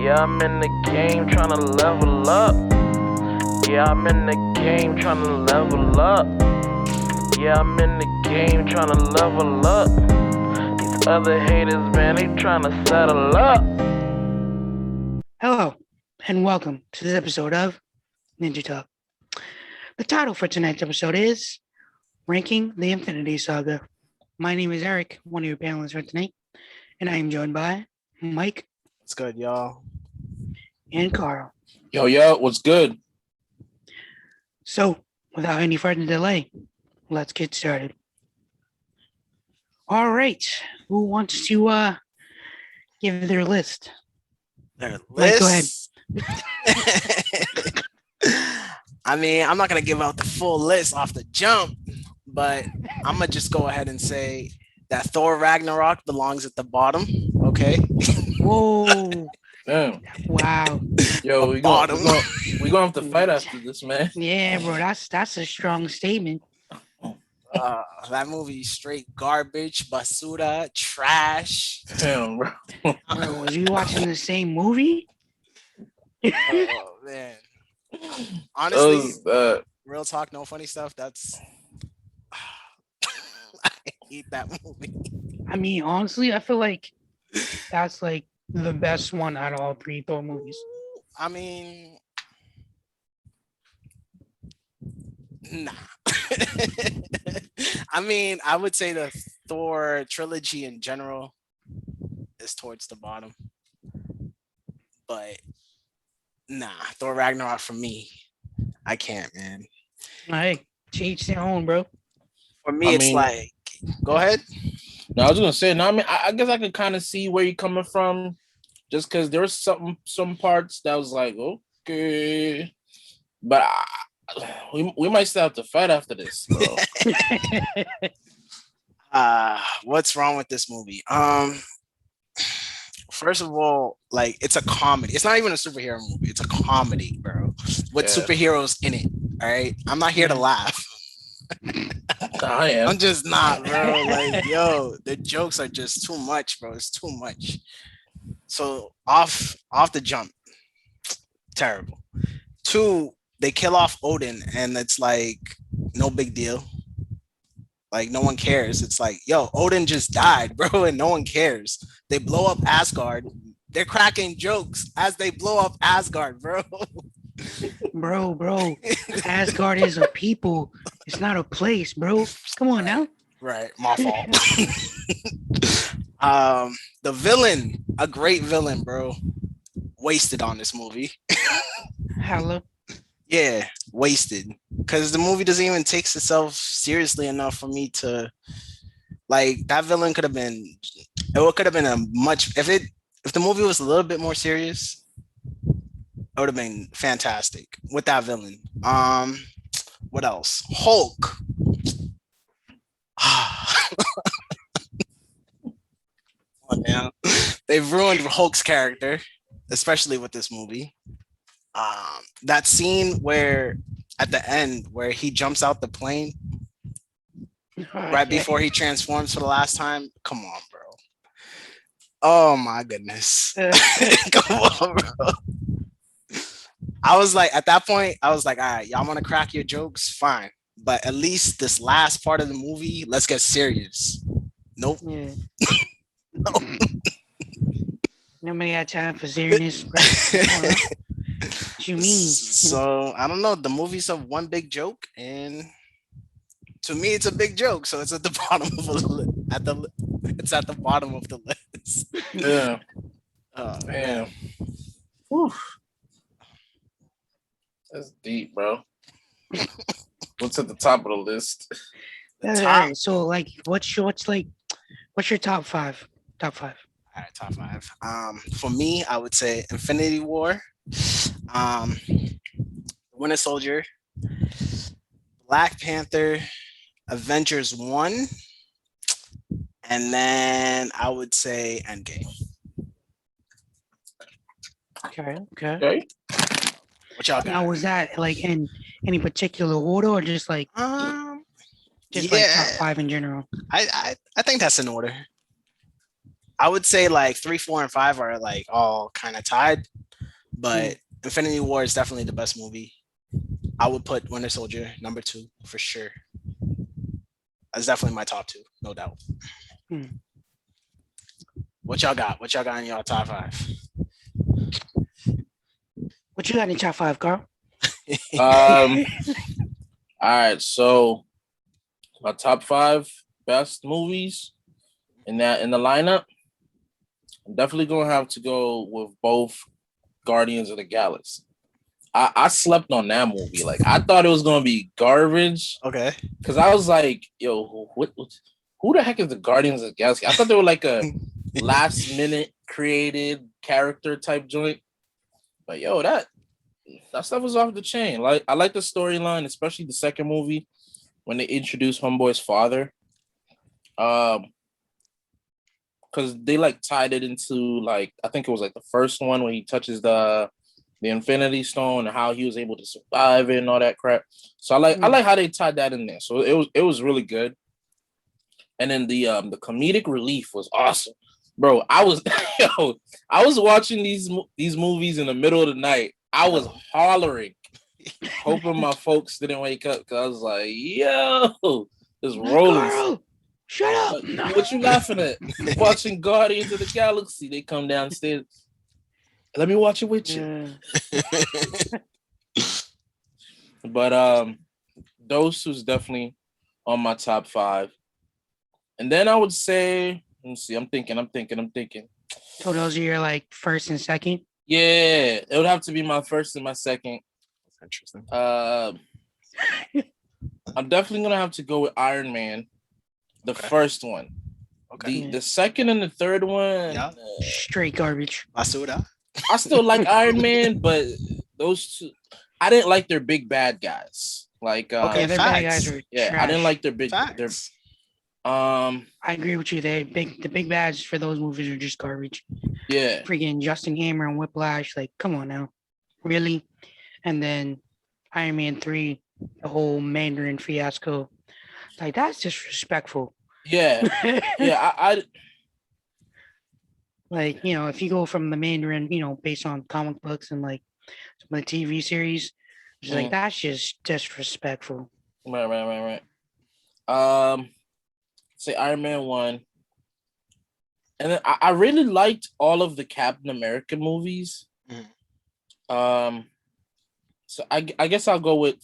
Yeah, I'm in the game trying to level up. Yeah, I'm in the game trying to level up. Yeah, I'm in the game trying to level up. These other haters, man, they trying to settle up. Hello, and welcome to this episode of Ninja Talk. The title for tonight's episode is Ranking the Infinity Saga. My name is Eric, one of your panelists for tonight, and I am joined by Mike. What's good, y'all? And Carl. Yo, what's good? So, without any further delay, let's get started. All right, who wants to give their list? Their Mike, go ahead. I mean, I'm not gonna give out the full list off the jump, but I'm gonna just go ahead and say that Thor Ragnarok belongs at the bottom. Okay. Whoa! Damn. Wow! Yo, we gonna have to fight after this, man. Yeah, bro, that's a strong statement. That movie straight garbage, basura, trash. Damn, bro. Bro, was you watching the same movie? Oh man. Honestly, That real talk, no funny stuff. That's I hate that movie. I mean, honestly, I feel like that's like the best one out of all three Thor movies. I mean, nah. I mean, I would say the Thor trilogy in general is towards the bottom. But nah, Thor Ragnarok for me, I can't, man. Hey, to each their own, bro. For me, it's like, go ahead. No, I was gonna say. No, I mean, I guess I could kind of see where you're coming from, just because there was some parts that was like, okay, but we might still have to fight after this, bro. What's wrong with this movie? First of all, like, it's a comedy. It's not even a superhero movie. It's a comedy, bro, with superheroes in it. All right, I'm not here to laugh. I am. I'm just not, bro. Like, yo, the jokes are just too much, bro. It's too much. So off the jump, terrible. 2, they kill off Odin, and it's like no big deal. Like, no one cares. It's like, yo, Odin just died, bro, and no one cares. They blow up Asgard. They're cracking jokes as they blow up Asgard, bro. Bro, Asgard is a people. It's not a place, bro. Come on now. Right, my fault. The villain, a great villain, bro. Wasted on this movie. Hello. Yeah, wasted. Because the movie doesn't even take itself seriously enough for me to, like, that villain could have been. It could have been a much if the movie was a little bit more serious. It would have been fantastic with that villain. What else? Hulk. Oh, man. They've ruined Hulk's character, especially with this movie. That scene where at the end where he jumps out the plane right before he transforms for the last time. Come on, bro. Oh my goodness. Come on, bro. I was like, at that point, I was like, all right, y'all want to crack your jokes? Fine. But at least this last part of the movie, let's get serious. Nope. Yeah. Nope. Nobody got time for seriousness. What you mean? So I don't know. The movie's of one big joke, and to me, it's a big joke. So it's at the bottom of the list. It's at the bottom of the list. Yeah. Oh Man, Whew. that's deep, bro. What's at the top of the list? The All top. right, so like, what's your top five? Top five. All right, top 5. For me, I would say Infinity War, Winter Soldier, Black Panther, Avengers 1, and then I would say Endgame. Okay. Okay. What y'all got? Now, was that like in any particular order, or just like Yeah, top 5 in general? I think that's in order. I would say like 3, 4, and 5 are like all kind of tied, but Infinity War is definitely the best movie. I would put Winter Soldier number 2 for sure. That's definitely my top 2, no doubt. Hmm. What y'all got? What y'all got in y'all top 5? What you got in top 5, Carl? All right, so my top 5 best movies in the lineup. I'm definitely gonna have to go with both Guardians of the Galaxy. I slept on that movie. Like I thought it was gonna be garbage. Okay. Because I was like, yo, who the heck is the Guardians of the Galaxy? I thought they were like a last minute created character type joint. But yo, that stuff was off the chain. Like I like the storyline, especially the second movie when they introduced Homeboy's father. Because they like tied it into like I think it was like the first one when he touches the Infinity Stone and how he was able to survive it and all that crap. So I like how they tied that in there. So it was really good. And then the comedic relief was awesome, bro. I was watching these movies in the middle of the night. I was hollering, hoping my folks didn't wake up because I was like, yo, it's rolling. Carl, shut up. What you laughing at? Watching Guardians of the Galaxy. They come downstairs. Let me watch it with you. But those two's definitely on my top 5. And then I would say, let's see, I'm thinking. So those are your like first and second? Yeah, it would have to be my first and my second. That's interesting. I'm definitely gonna have to go with Iron Man, the first one. Okay. The second and the third one, Straight garbage. Basura. I still like Iron Man, but those two, I didn't like their big bad guys. Like, their bad guys were trash. I didn't like their big. Facts. I agree with you. The big bads for those movies are just garbage. Yeah. Freaking Justin Hammer and Whiplash. Like, come on now, really? And then Iron Man 3, the whole Mandarin fiasco. Like that's disrespectful. Yeah. Yeah. I like, you know, if you go from the Mandarin, you know, based on comic books and like some of the TV series, it's like that's just disrespectful. Right. Say Iron Man 1. And then I really liked all of the Captain America movies. So I guess I'll go with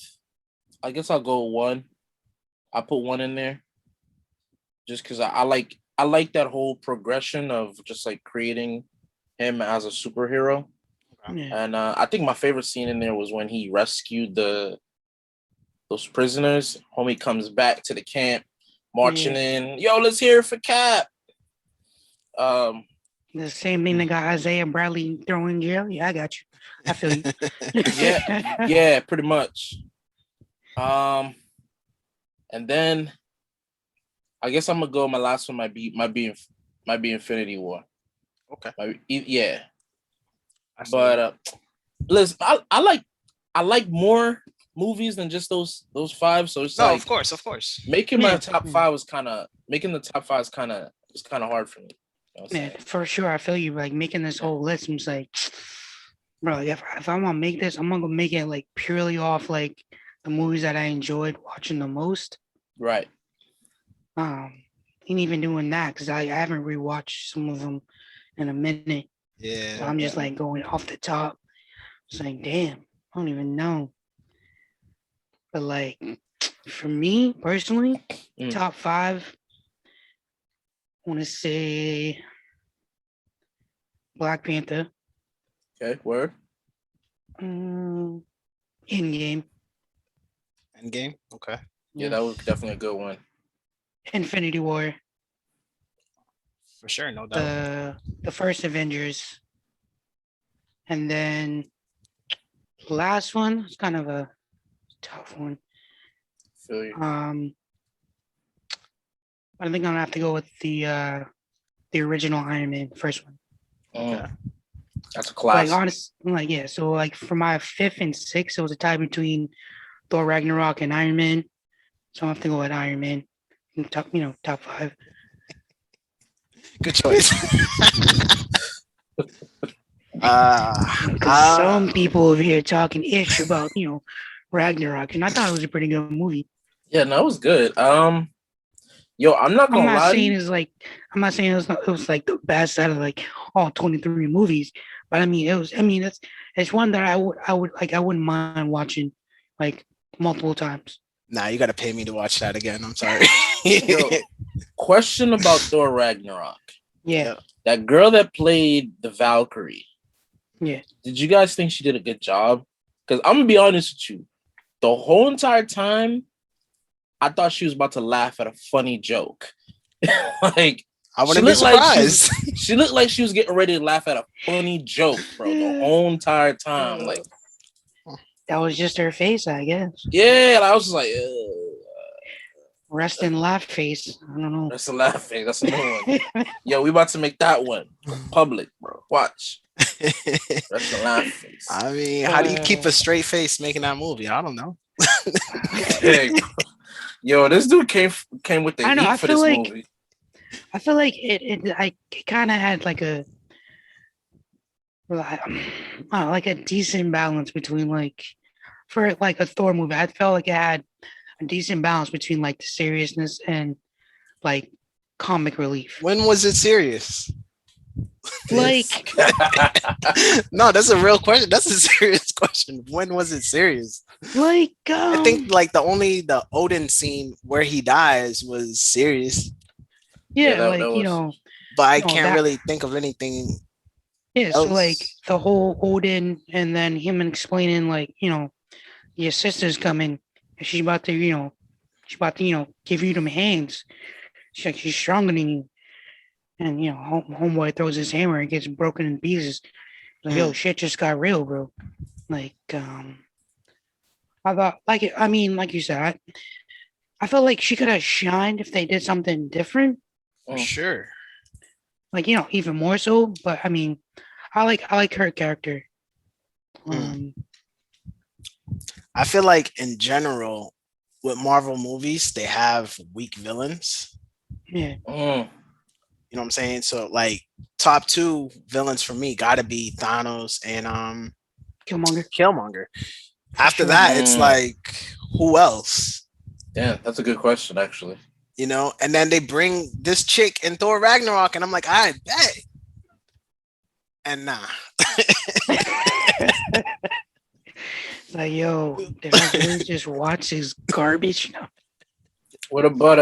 1. I'll put 1 in there. Just because I like that whole progression of just like creating him as a superhero. Yeah. And I think my favorite scene in there was when he rescued those prisoners. Homie comes back to the camp, marching in. Yo, let's hear it for Cap. The same thing that got Isaiah Bradley thrown in jail. Yeah, I got you. I feel you. yeah, pretty much. And then I guess I'm gonna go. My last one might be Infinity War. Okay. Yeah. But listen, I like more movies than just those 5. So it's of course. Making my top 5 was kind of hard for me. You know Yeah, for sure. I feel you. Like making this whole list, I'm just like, bro, if I'm gonna make this, I'm gonna make it like purely off like the movies that I enjoyed watching the most. Right. Ain't even doing that because I haven't rewatched some of them in a minute. Yeah. So I'm just like going off the top. It's like, damn, I don't even know. But like for me personally, top 5, I want to say Black Panther. Okay, word. Endgame. Endgame. Okay. Yeah, that was definitely a good one. Infinity War. For sure, no doubt. The first Avengers. And then the last one is kind of a tough one. Feel you. I think I'm gonna have to go with the original Iron Man, the first one. Okay. That's a classic. Like honest, like yeah. So like for my 5th and 6th, it was a tie between Thor Ragnarok and Iron Man. So I have to go with Iron Man. Top 5. Good choice. Because some people over here talking ish about Ragnarok, and I thought it was a pretty good movie. Yeah, no, it was good. Yo, I'm not I'm gonna not lie. saying it's like it was like the best out of like all 23 movies, but I mean it's one that I wouldn't mind watching like multiple times. Nah, you gotta pay me to watch that again. I'm sorry. Yo, question about Thor Ragnarok. Yeah, That girl that played the Valkyrie. yeah. Did you guys think she did a good job? Because I'm gonna be honest with you, the whole entire time, I thought she was about to laugh at a funny joke. Like I wouldn't be surprised. She looked like she was getting ready to laugh at a funny joke, bro, the whole entire time. Like That was just her face, I guess. yeah, I was just like, Rest in laugh face. I don't know. that's a laugh face. That's a new one. Yo, we about to make that one public, bro. Watch. That's the laugh face. I mean, how do you keep a straight face making that movie? I don't know. Hey, yo, this dude came with the I know, heat I for feel this like- movie. I feel like it kind of had like a like a decent balance between like for like a Thor movie. I felt like it had a decent balance between like the seriousness and like comic relief. When was it serious? Like No, that's a real question. That's a serious question. When was it serious? I I think like the Odin scene where he dies was serious, yeah, that like was- but I No, can't that- really think of anything yeah. So else. like the whole Odin and then him explaining like your sister's coming and she's about to give you them hands. She's like she's stronger than you. And homeboy throws his hammer and gets broken in pieces. Like, yo, shit just got real, bro. Like, I thought, like you said, I felt like she could have shined if they did something different. for sure. Like, even more so. But I mean, I like her character. I feel like in general with Marvel movies, they have weak villains. Yeah. You know what I'm saying? So like top two villains for me gotta be Thanos and Killmonger. After Sure. that, it's like who else? Yeah, that's a good question, actually. And then they bring this chick in Thor Ragnarok, and I'm like, I bet. And nah. Like, yo, did I really just watch this garbage? No. What about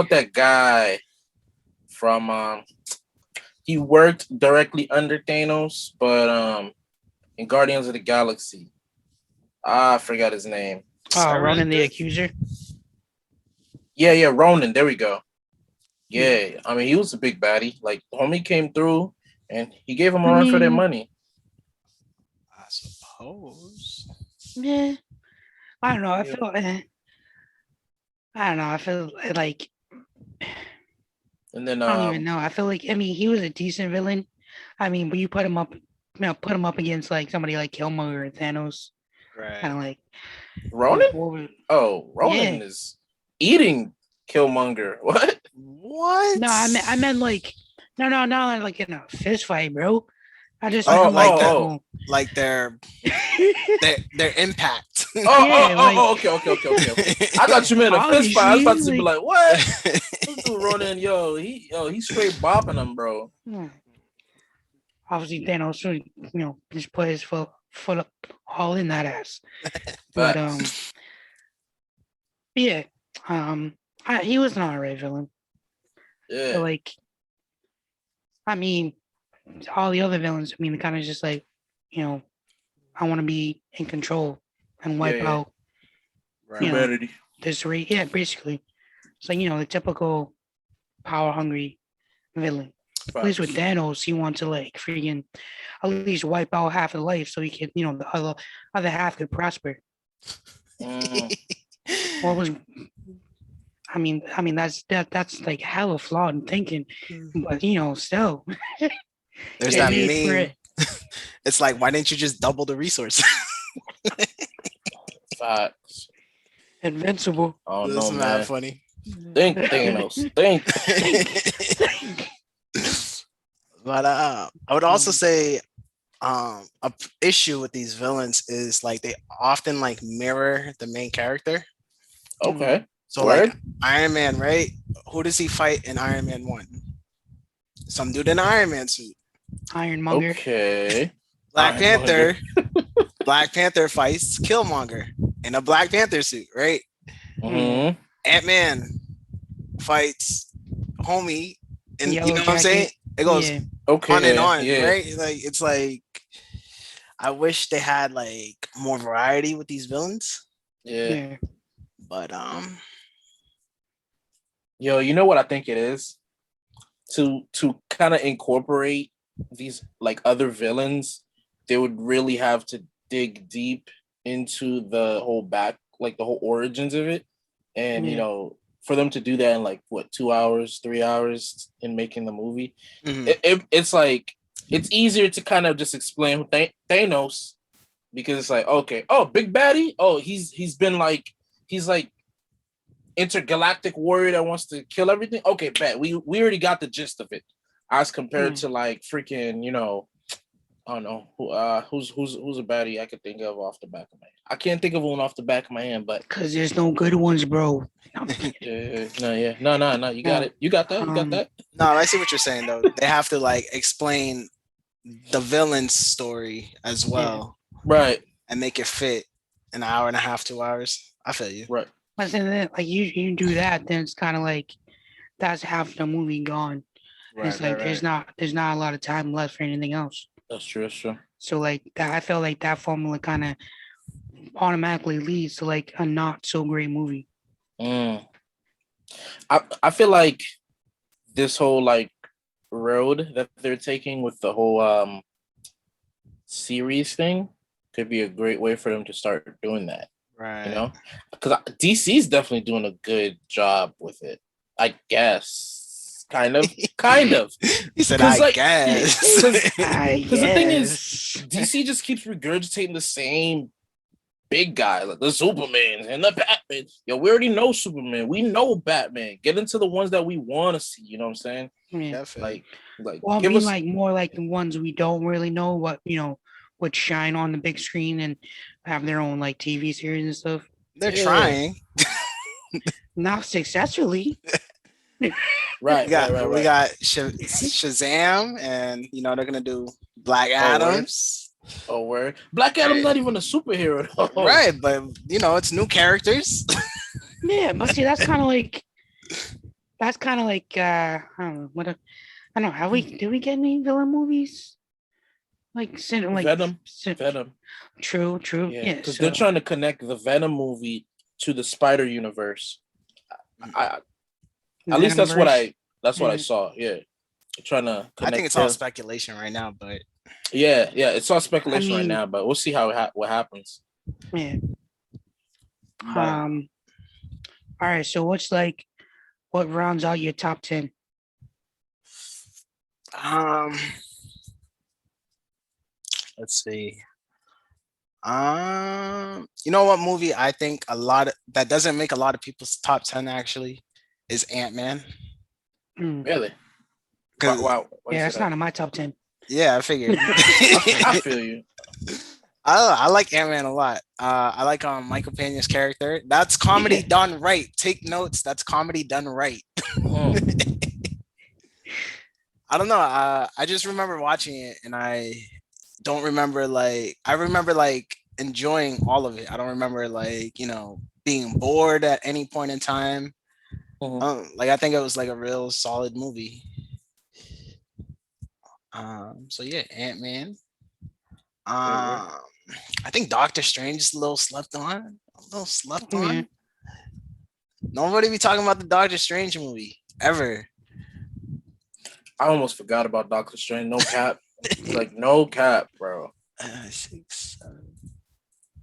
that guy from he worked directly under Thanos, but in Guardians of the Galaxy. I forgot his name. Oh, Ronan the Accuser. Yeah, Ronan. There we go. Yeah, I mean he was a big baddie. Like homie came through and he gave him a run for their money. I suppose. Yeah. I don't know. I feel like And then I don't even know. I feel like he was a decent villain. But you put him up against like somebody like Killmonger or Thanos. Right. Kind of like Ronan. Oh, Ronan is eating Killmonger. What? What? No, I meant like no, not like in a fist fight, bro. I just like their impact. Okay. I thought you meant a fist fight. I was about to be like, what? This dude Ronan, he's straight bopping him, bro. Obviously, Thanos, just put his foot up all in that ass. But yeah, he was an alright villain. Yeah. So, like, all the other villains, they kind of just like, I want to be in control and wipe out humanity. This rate. Yeah, basically. It's like, the typical power hungry villain. At least with Thanos, he wants to like freaking at least wipe out half of life so he could, the other half could prosper. What was that's like hella flawed in thinking, but still. There's that meme. It's like, why didn't you just double the resources? Facts. Invincible. Oh That's no, not man. funny. Think Thanos. Think. But I would also say issue with these villains is like they often like mirror the main character. Okay. So Word? like Iron Man, right? Who does he fight in Iron Man 1? Some dude in an Iron Man suit. Ironmonger. Okay. Black Ironmonger. Panther. Black Panther fights Killmonger in a Black Panther suit, right? Mm-hmm. Ant-Man fights homie, and you Yellow know what I'm saying? jacket. It goes Yeah. Okay. on and on, Yeah. right? Like it's like I wish they had like more variety with these villains, Yeah. Yeah. but Yo, you know what I think it is? To kind of incorporate these like other villains, they would really have to dig deep into the whole the whole origins of it. And Yeah. you know, for them to do that in like what 2 hours, 3 hours in making the movie, it's like it's easier to kind of just explain Thanos, because it's like, okay, oh, big baddie, oh, he's been like he's like intergalactic warrior that wants to kill everything. Okay, bet we already got the gist of it. As compared to like freaking, you know, I don't know who's a baddie I could think of off the back of my head. I can't think of one off the back of my hand, but Because there's no good ones, bro. no, you got it. You got that. No, I see what you're saying though. They have to like explain the villain's story as well, Right? and make it fit an hour and a half, 2 hours. I feel you. Right. But then, like you do that, then it's kind of like that's half the movie gone. Right. It's like there's not a lot of time left for anything else. That's true. So like that, I felt like that formula kind of automatically leads to like a not so great movie. I feel like this whole like road that they're taking with the whole series thing could be a great way for them to start doing that. Right. You know, because DC's definitely doing a good job with it, I guess. Kind of. He said, I like, guess. Because the thing is, DC just keeps regurgitating the same big guy, like the Supermans and the Batman. Yo, we already know Superman. We know Batman. Get into the ones that we want to see. You know what I'm saying? Yeah. Definitely. Like, well, I give mean, us like more like the ones we don't really know what would shine on the big screen and have their own like TV series and stuff. They're trying. Not successfully. Right. We got Shazam, and they're gonna do Black Adams. Oh, where Black Adam's not even a superhero, though. Right? But it's new characters. Yeah, but see, that's kind of like I don't know I don't know. Did we get any villain movies? Like Venom. True. Yeah, because they're trying to connect the Venom movie to the Spider Universe. At least that's what I saw. Yeah, they're trying to connect. I think it's all speculation right now, but yeah, it's all speculation right now. But we'll see what happens. Yeah. All right. So what rounds out your top 10? Let's see. You know what movie I think that doesn't make a lot of people's top 10 actually is Ant-Man. Really? Wow. Yeah, that's not in my top 10. Yeah, I figured. I feel you. I like Ant-Man a lot. I like Michael Pena's character. That's comedy done right. Take notes. That's comedy done right. I don't know. I just remember watching it, and I don't remember I remember enjoying all of it. I don't remember being bored at any point in time. I think it was a real solid movie. So yeah, Ant-Man. I think Doctor Strange is a little slept on. Nobody be talking about the Doctor Strange movie ever. I almost forgot about Doctor Strange. No cap. No cap, bro. 6, 7.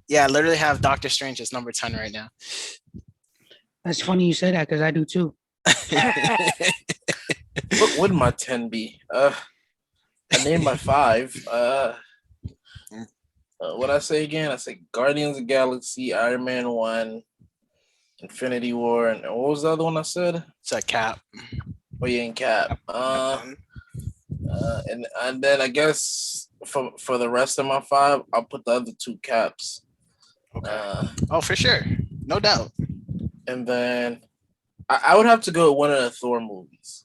Yeah, I literally have Doctor Strange as number 10 right now. That's funny you say that because I do too. What would my 10 be? I named my 5. What I say again? I say Guardians of the Galaxy, Iron Man 1, Infinity War, and what was the other one I said? It's a Cap. Oh yeah, and Cap. And then I guess for the rest of my five, I'll put the other two Caps. Okay. Oh, for sure, no doubt. And then I would have to go with one of the Thor movies.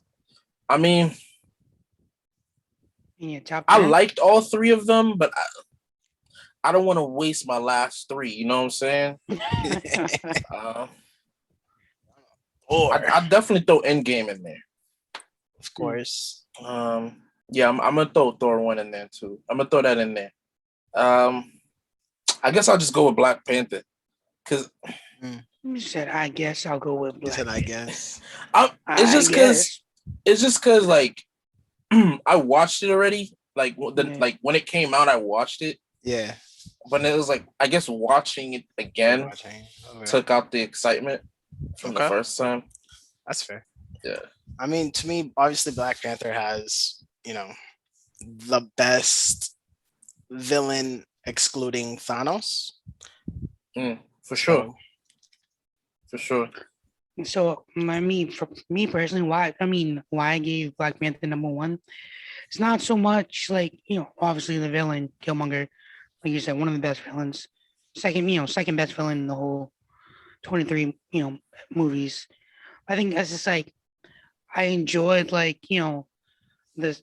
I mean, In your top I 10? liked all three of them, but I don't want to waste my last three. You know what I'm saying? Or I definitely throw Endgame in there. of course. Yeah, I'm gonna throw Thor 1 in there too. I'm gonna throw that in there. I guess I'll just go with Black Panther because You said, I guess I'll go with You Black. said I guess. It's just because like I watched it already. Like like when it came out, I watched it. Yeah. But it was like I guess watching it again Okay. took out the excitement from the first time. That's fair. Yeah. I mean, to me, obviously, Black Panther has, the best villain excluding Thanos. For sure. For sure. So, for me personally, why I gave Black Panther number one, it's not so much like, obviously the villain, Killmonger, like you said, one of the best villains. Second best villain in the whole 23, movies. I think that's just like, I enjoyed like, the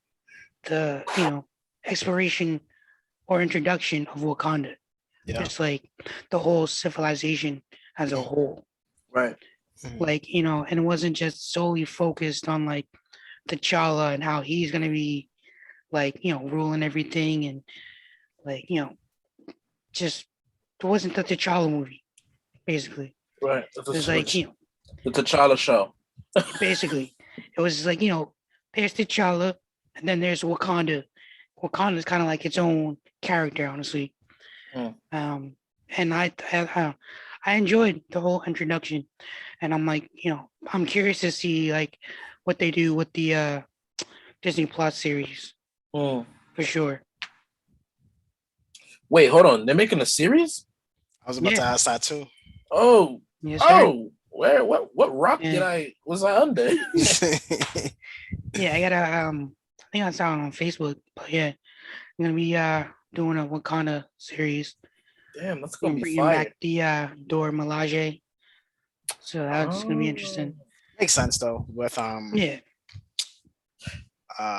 exploration or introduction of Wakanda. Yeah. Just like the whole civilization as a whole. Right. Like, and it wasn't just solely focused on like T'Challa and how he's gonna be like, ruling everything and like, just it wasn't the T'Challa movie, basically. Right. It was like, the T'Challa show. basically. It was like, there's T'Challa and then there's Wakanda. Wakanda is kind of like its own character, honestly. And I enjoyed the whole introduction, and I'm like, I'm curious to see like what they do with the Disney Plus series for sure. Wait, hold on. They're making a series? I was about to ask that too. Oh, yes, sir. Where? What rock was I under? Yeah, I gotta I think I saw it on Facebook, but yeah, I'm gonna be doing a Wakanda series. Damn, that's gonna be bringing fire. back the Dora Milaje. So that's gonna be interesting. Makes sense though with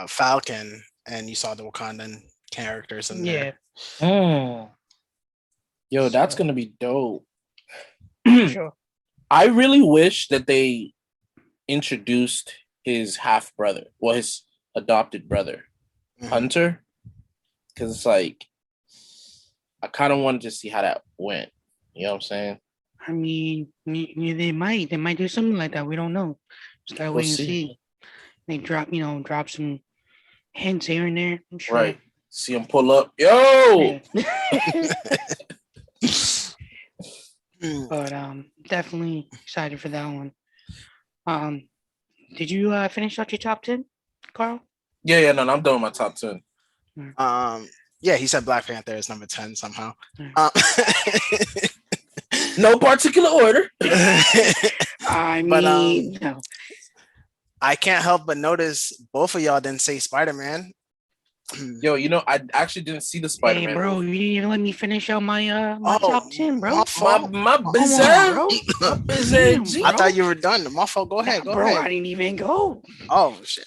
Falcon, and you saw the Wakandan characters in there. Yo, that's gonna be dope. Sure. I really wish that they introduced his half brother, well, his adopted brother, Hunter, because it's like I kind of wanted to see how that went. You know what I'm saying? I mean, they might do something like that. We don't know. Just gotta wait and see. They drop some hints here and there. I'm sure. Right. See him pull up. Yo. But definitely excited for that one. Did you finish out your top 10, Carl? Yeah, no, I'm done with my top 10. Yeah, he said Black Panther is number 10 somehow. No particular order. I mean, no. I can't help but notice both of y'all didn't say Spiderman. Yo, I actually didn't see the Spiderman. Hey, bro, you didn't even let me finish out my top 10, bro. My busy, bro. Busy. I thought you were done. My fault. Go ahead. Go bro, ahead. I didn't even go. Oh shit.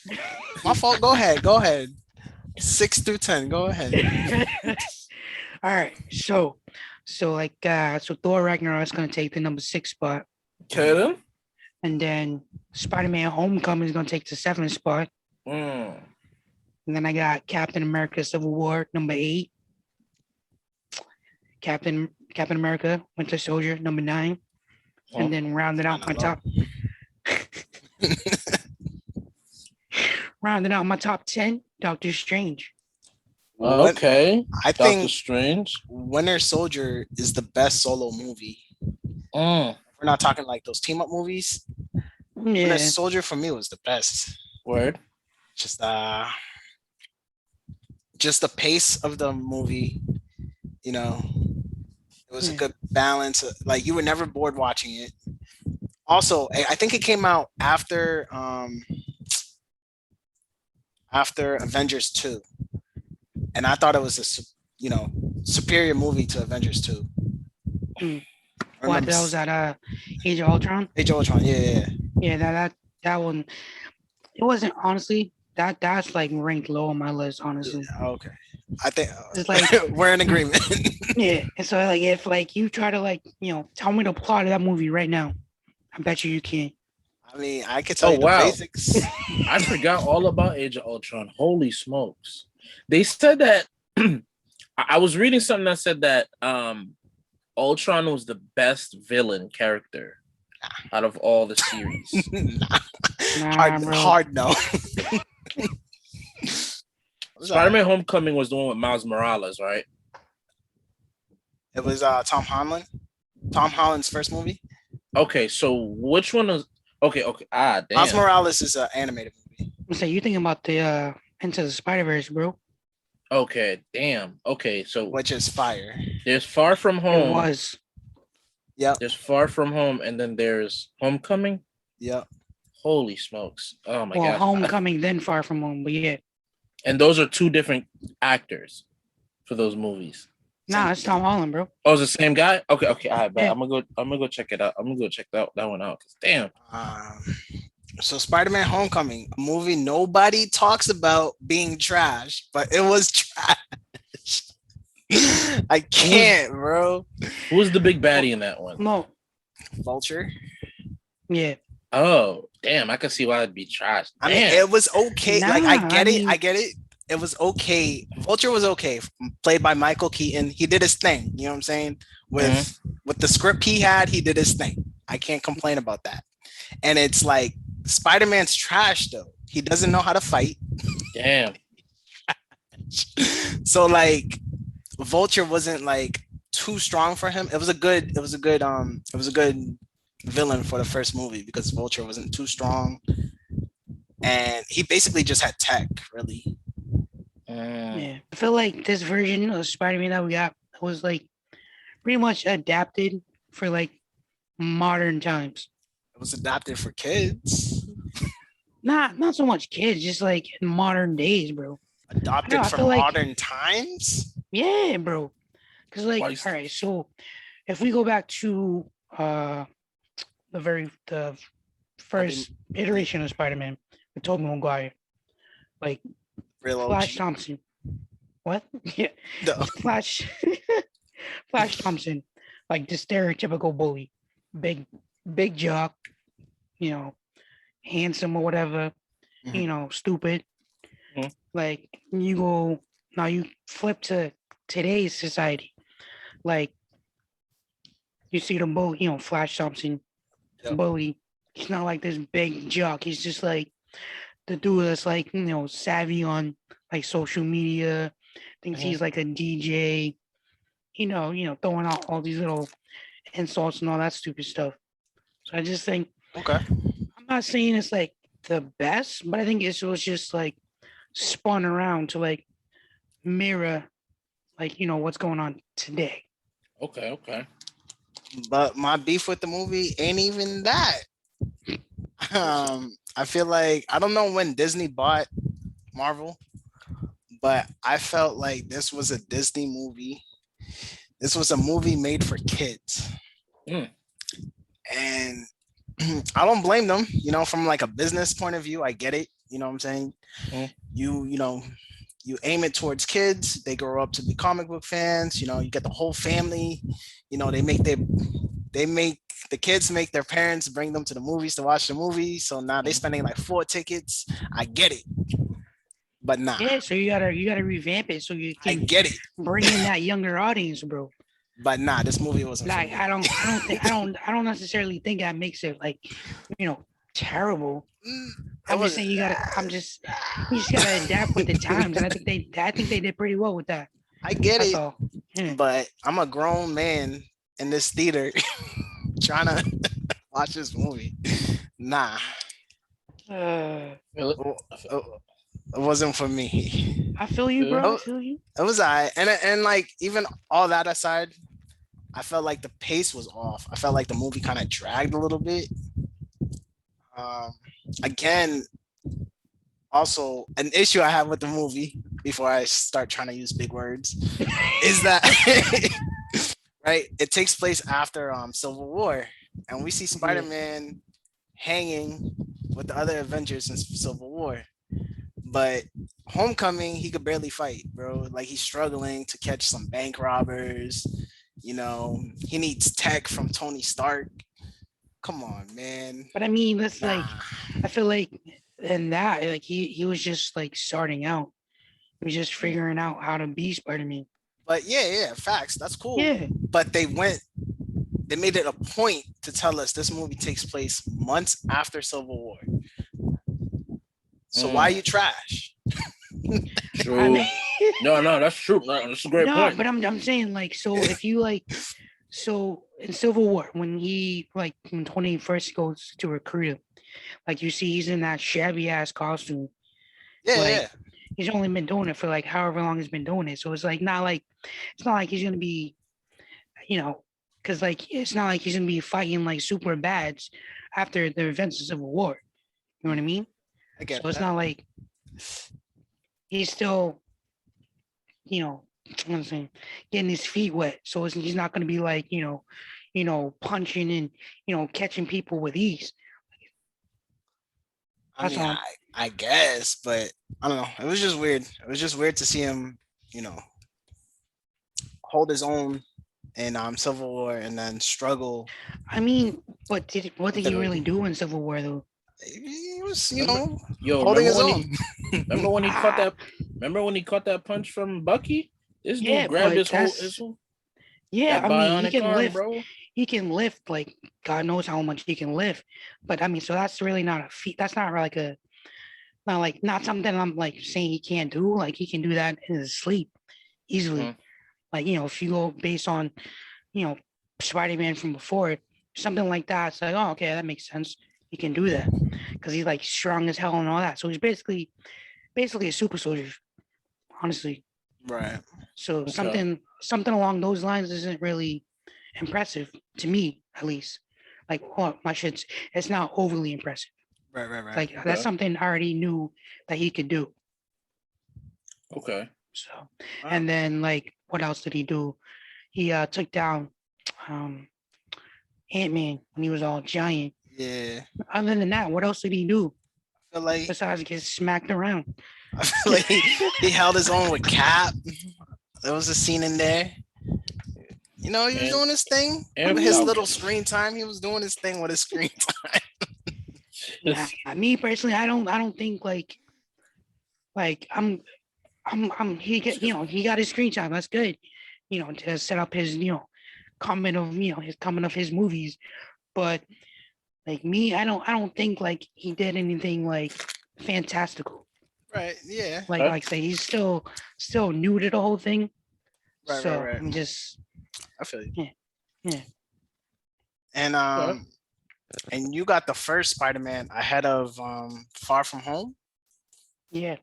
My fault. Go ahead. 6 through 10. Go ahead. All right. So Thor Ragnarok is gonna take the number 6 spot. Okay then. And then Spider-Man Homecoming is gonna take the 7th spot. And then I got Captain America Civil War number 8. Captain America Winter Soldier number 9. And then rounding out my top 10, Doctor Strange. Okay. I Doctor think Strange. Winter Soldier is the best solo movie. We're not talking like those team up movies. Yeah. Winter Soldier for me was the best. Word. Just the pace of the movie, it was a good balance. Like you were never bored watching it. Also, I think it came out after after Avengers 2. And I thought it was superior movie to Avengers 2. Mm. What, Remember that was at Age of Ultron? Age of Ultron, yeah. Yeah, that one. It wasn't honestly that's like ranked low on my list, honestly. Okay. I think It's like we're in agreement. yeah, and so like if like you try to like tell me the plot of that movie right now, I bet you can. I mean, I could tell Oh you the wow, basics. I forgot all about Age of Ultron. Holy smokes! They said that I was reading something that said that Ultron was the best villain character out of all the series. Hard no. Spider-Man Homecoming was the one with Miles Morales, right? It was Tom Holland. Tom Holland's first movie. Okay, so which one is okay? Damn. Miles Morales is an animated movie. So you thinking about the Into the Spider-Verse, bro? Okay, damn. Okay, so which is fire. There's Far From Home. It was. Yep. There's Far From Home, and then there's Homecoming. Yep. Holy smokes! Oh my god. Well, Homecoming, then Far From Home, but yeah. And those are two different actors for those movies. Nah, it's Tom Holland, bro. Oh, it's the same guy? Okay, all right, but Yeah. I'm gonna go check it out. I'm gonna go check that one out. Cause damn. So Spider-Man Homecoming, a movie nobody talks about being trash, but it was trash. I can't, bro. Who was the big baddie in that one? No. Vulture. Yeah. Oh, damn! I can see why it'd be trash. I mean, it was okay. Nah, like I get it. It was okay. Vulture was okay. Played by Michael Keaton. He did his thing. You know what I'm saying? With the script he had, he did his thing. I can't complain about that. And it's like Spider-Man's trash though. He doesn't know how to fight. Damn. So like Vulture wasn't like too strong for him. It was a good villain for the first movie because Vulture wasn't too strong. And he basically just had tech, really. Yeah. I feel like this version of Spider-Man that we got was like pretty much adapted for like modern times. It was adapted for kids. Not so much kids, just like in modern days, bro. Adopted for modern times? Yeah, bro. Because like, all right, so if we go back to the first iteration of Spider-Man with Tobey Maguire, like real Flash Thompson. What? Yeah. No. Flash Thompson, like the stereotypical bully, big jock, handsome or whatever, stupid. Mm-hmm. Like you flip to today's society, like you see the bully, Flash Thompson, bully. He's not like this big jock. He's just like the dude that's like, savvy on like social media, thinks he's like a DJ, throwing out all these little insults and all that stupid stuff. So I just think, I'm not saying it's like the best, but I think it was just like spun around to like mirror, like, what's going on today. Okay. But my beef with the movie ain't even that. I feel like, I don't know when Disney bought Marvel, but I felt like this was a Disney movie. This was a movie made for kids. And I don't blame them, from like a business point of view. I get it. You know what I'm saying? You aim it towards kids. They grow up to be comic book fans. You get the whole family. The kids make their parents bring them to the movies to watch the movie. So now they're spending like 4 tickets. I get it, but nah. Yeah, so you gotta revamp it so you can. I get it. Bring in that younger audience, bro. But nah, this movie wasn't. Like I don't necessarily think that makes it like, terrible. I'm just saying you just gotta adapt with the times, and I think they did pretty well with that. I get it, but I'm a grown man in this theater trying to watch this movie. Nah, it wasn't for me. I feel you, bro. I feel you. It was and like even all that aside, I felt like the pace was off. I felt like the movie kind of dragged a little bit. Again, Also, an issue I have with the movie before I start trying to use big words is that right, it takes place after Civil War, and we see Spider-Man hanging with the other Avengers in Civil War. But Homecoming, he could barely fight, bro. Like he's struggling to catch some bank robbers. You know, he needs tech from Tony Stark. Come on, man. But I mean, that's Nah. like, I feel like in that, like he was just like starting out. He was just figuring out how to be Spider-Man. But yeah, facts. That's cool. Yeah. But they made it a point to tell us this movie takes place months after Civil War. So why you trash? True. I mean, No, that's true. No, that's a great point. but I'm saying like, so if you like, so in Civil War, when Tony first goes to recruit him, like you see he's in that shabby ass costume. Yeah, like, yeah. He's only been doing it for like however long he's been doing it. So it's not like he's gonna be, because like it's not like he's gonna be fighting like super bads after the events of Civil War. You know what I mean? I get so it's that. not like he's still, I'm saying, getting his feet wet. So he's not gonna be like, punching and catching people with ease. I mean, I guess, but I don't know. It was just weird. It was just weird to see him, hold his own in Civil War and then struggle. I mean, what did he really do in Civil War though? He was, holding his own. Remember when he caught that? Remember when he caught that punch from Bucky? This dude grabbed his whole. Yeah, I mean, he can arm, lift. Bro. He can lift like God knows how much he can lift. But I mean, so that's really not a feat. That's not like not something I'm like saying he can't do. Like he can do that in his sleep easily. Mm-hmm. Like if you go based on Spider-Man from before, something like that, it's like, oh, okay, that makes sense. He can do that because he's like strong as hell and all that. So he's basically a super soldier, honestly. Right. So something along those lines isn't really impressive to me, at least. Like, it's not overly impressive. Right. Like that's something I already knew that he could do. Okay. So, and then like, what else did he do? He took down Ant-Man when he was all giant. Yeah. Other than that, what else did he do? I feel like besides get smacked around. I feel like he held his own with Cap. There was a scene in there. He was doing his thing. With his little screen time, he was doing his thing with his screen time. Me personally, I don't think like he got his screen time. That's good. To set up his coming of his movies. But like me, I don't think like he did anything like fantastical. Right. Yeah. Like say he's still new to the whole thing. Right. So right. I'm just. I feel you. Yeah. And and you got the first Spider-Man ahead of Far From Home. Yeah,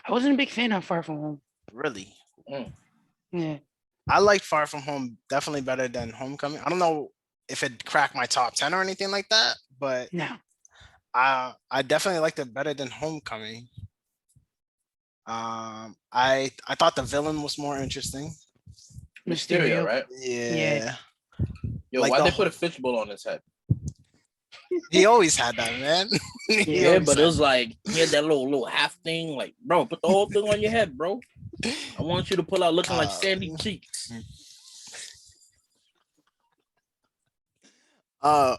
I wasn't a big fan of Far From Home. Really? Yeah. I like Far From Home definitely better than Homecoming. I don't know if it cracked my top 10 or anything like that, but no, I definitely liked it better than Homecoming. I thought the villain was more interesting. Mysterio, right? Yeah. Yo, like why'd they put a fishbowl on his head? He always had that, man. Yeah, but it was like he had that little half thing. Like, bro, put the whole thing on your head, bro. I want you to pull out looking like Sandy Cheeks. But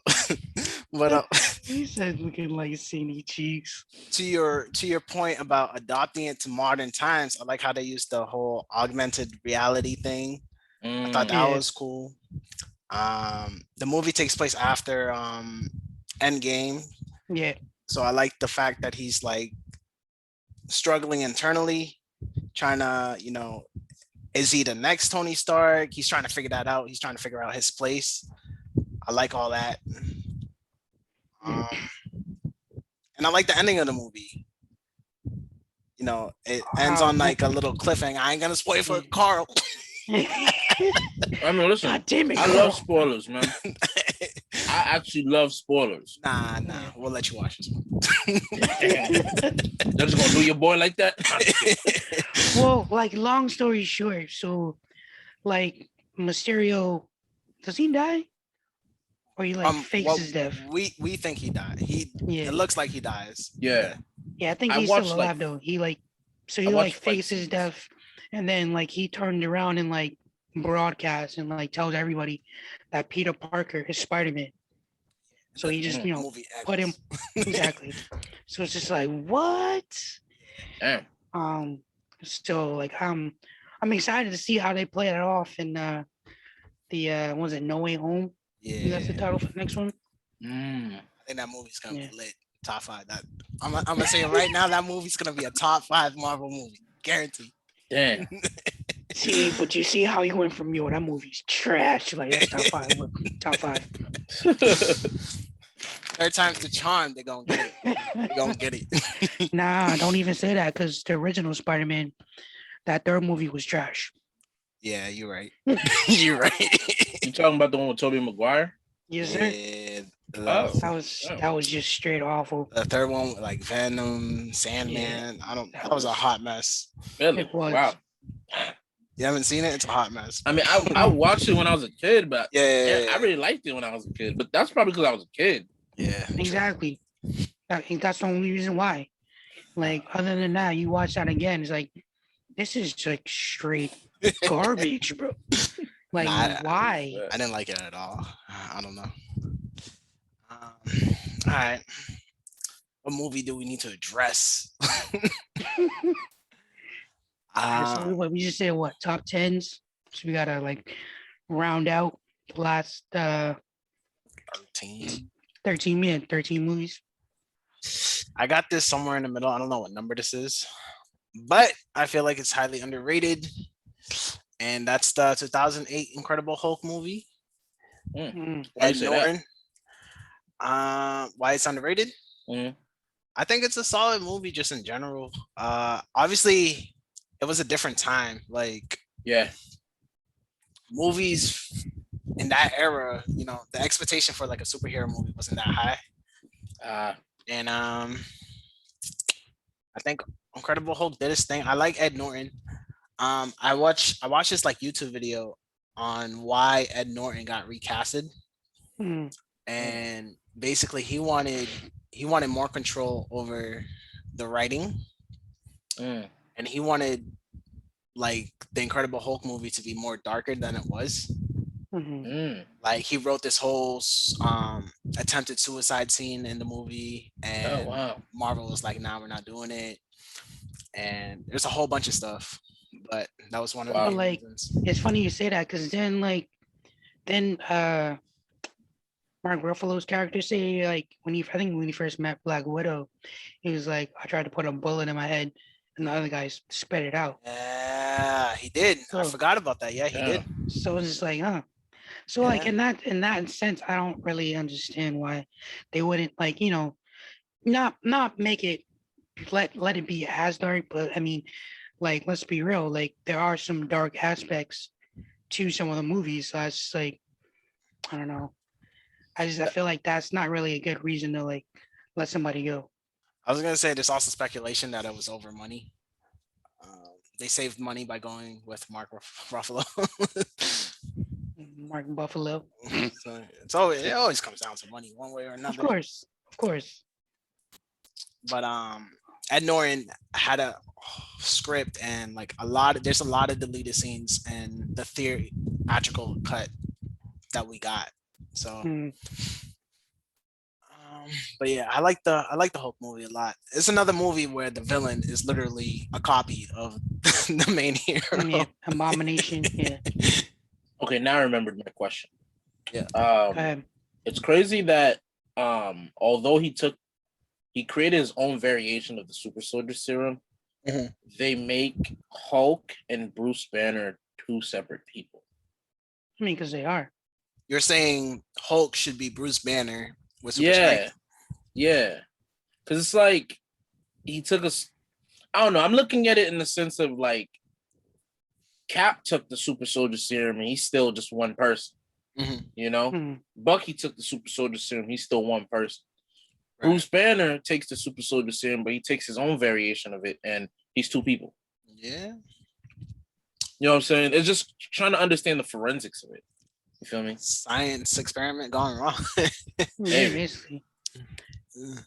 he said looking like Sandy Cheeks. To your point about adopting it to modern times, I like how they used the whole augmented reality thing. I thought that was cool. The movie takes place after Endgame. Yeah. So I like the fact that he's like struggling internally, trying to, is he the next Tony Stark? He's trying to figure that out. He's trying to figure out his place. I like all that. And I like the ending of the movie. It ends on like a little cliffhanger. I ain't gonna spoil for Carl. I mean, listen, God damn it, I love spoilers, man. I actually love spoilers. Nah, we'll let you watch this one. They're just gonna do your boy like that. Well, like long story short, so like Mysterio, does he die? Or he like fakes well, his death? we think he died. Yeah. It looks like he dies. Yeah. Yeah, I think I he's still watched, alive like- though. He like so I he like watched, like, fakes his scenes. death and then like he turned around and like broadcasts and like tells everybody that Peter Parker is Spiderman. So he just, Movie put him exactly. So it's just like what? Damn. So like I'm excited to see how they play it off in the was it No Way Home? Yeah, That's the title for the next one. I think that movie's gonna Yeah. be lit. Top 5. That I'm gonna say it right now. That movie's gonna be a top 5 Marvel movie, guaranteed. Damn. See, but you see how he went from that movie's trash. Like that's top 5. Top 5. Third time's the charm. They're gonna get it. They're gonna get it. Nah, don't even say that because the original Spider-Man, that third movie was trash. Yeah, you're right. You're right. You talking about the one with Tobey Maguire? Yes, sir. Yeah, Oh. That was just straight awful. the third one, like Venom, Sandman. That was a hot mess. Really? It was. Wow. You haven't seen it? It's a hot mess. I mean, I watched it when I was a kid, but Yeah. I really liked it when I was a kid. But that's probably because I was a kid. Yeah. Exactly. I think that's the only reason why. Like, other than that, you watch that again, it's like, this is like straight garbage, bro. Like, why? I didn't like it at all. I don't know. All right. What movie do we need to address? So we just said what, top 10s? So we gotta like round out the last 13. 13 movies. I got this somewhere in the middle. I don't know what number this is, but I feel like it's highly underrated. And that's the 2008 Incredible Hulk movie. Mm. Ed Norton. Why it's underrated? Mm. I think it's a solid movie just in general. Obviously, it was a different time. Like, Yeah. movies in that era, the expectation for like a superhero movie wasn't that high. And I think Incredible Hulk did his thing. I like Ed Norton. I watched this like YouTube video on why Ed Norton got recasted. Mm. And basically he wanted more control over the writing. And he wanted like the Incredible Hulk movie to be more darker than it was. Like he wrote this whole attempted suicide scene in the movie, and Marvel was like, nah, we're not doing it. And there's a whole bunch of stuff, but that was one of the like reasons. It's funny you say that because then Mark Ruffalo's character say like when he first met Black Widow, he was like, I tried to put a bullet in my head and the other guys spit it out. Yeah, he did. So, I forgot about that. Yeah, he did. So it's just like, So like in that sense, I don't really understand why they wouldn't like, not make it let it be as dark, but I mean, like let's be real, like there are some dark aspects to some of the movies. So it's just like, I don't know. I feel like that's not really a good reason to like let somebody go. I was gonna say there's also speculation that it was over money. They saved money by going with Mark Ruffalo. Mark Buffalo. So it always comes down to money one way or another. Of course. But Ed Norton had a script and like there's a lot of deleted scenes in the theatrical cut that we got. So but yeah, I like the Hulk movie a lot. It's another movie where the villain is literally a copy of the main hero. Yeah, Abomination. Yeah. Okay, now I remembered my question. Yeah. It's crazy that although he created his own variation of the super soldier serum, they make Hulk and Bruce Banner two separate people. I mean, because they are. You're saying Hulk should be Bruce Banner with super strength? Yeah. Because it's like he took us. I don't know. I'm looking at it in the sense of like Cap took the super soldier serum and he's still just one person. You know, Mhm. Bucky took the super soldier serum. He's still one person. Right. Bruce Banner takes the super soldier serum, but he takes his own variation of it, and he's two people. Yeah. You know what I'm saying? It's just trying to understand the forensics of it. You feel me? Science experiment gone wrong. Yeah, Maybe. basically.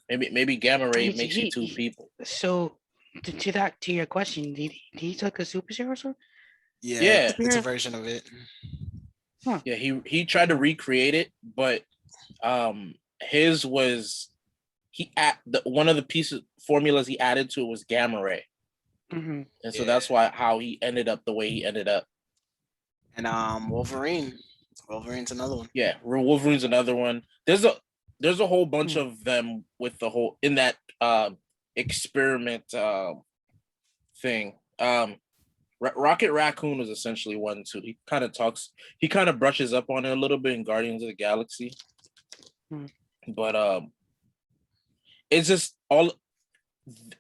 Maybe gamma ray He- makes you he- two he- people. So to your question, did he took a super serum or something? Yeah, Yeah. it's a version of it. Yeah, he tried to recreate it, but his was one of the pieces formulas he added to it was gamma ray. Mm-hmm. And so that's why how he ended up the way he ended up. And Wolverine. Wolverine's another one. Yeah, Wolverine's another one. There's a whole bunch of them with the whole in that experiment thing. Rocket Raccoon is essentially one too. He kind of brushes up on it a little bit in Guardians of the Galaxy. But it's just